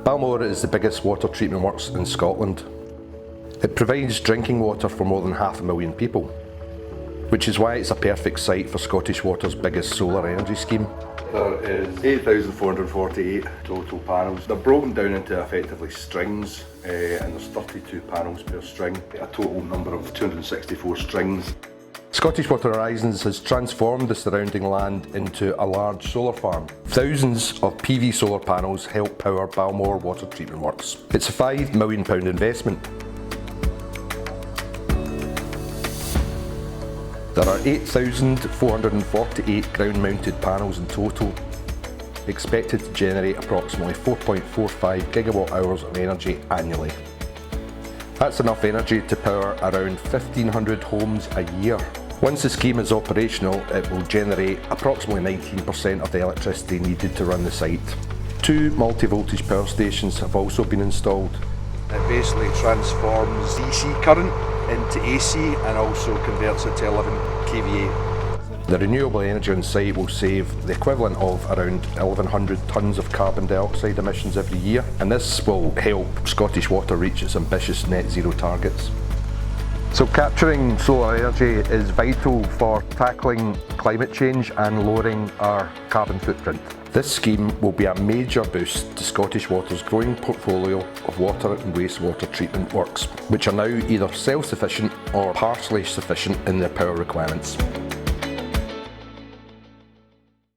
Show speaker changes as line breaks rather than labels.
Balmore is the biggest water treatment works in Scotland. It provides drinking water for more than 500,000 people, which is why it's a perfect site for Scottish Water's biggest solar energy scheme.
There is 8,448 total panels. They're broken down into effectively strings, and there's 32 panels per string, a total number of 264 strings.
Scottish Water Horizons has transformed the surrounding land into a large solar farm. Thousands of PV solar panels help power Balmore Water Treatment Works. It's a £5 million investment. There are 8,448 ground-mounted panels in total, expected to generate approximately 4.45 gigawatt hours of energy annually. That's enough energy to power around 1,500 homes a year. Once the scheme is operational, it will generate approximately 19% of the electricity needed to run the site. 2 multi-voltage power stations have also been installed.
It basically transforms DC current into AC and also converts it to 11 kVA.
The renewable energy on site will save the equivalent of around 1,100 tonnes of carbon dioxide emissions every year, and this will help Scottish Water reach its ambitious net zero targets. So capturing solar energy is vital for tackling climate change and lowering our carbon footprint. This scheme will be a major boost to Scottish Water's growing portfolio of water and wastewater treatment works, which are now either self-sufficient or partially sufficient in their power requirements.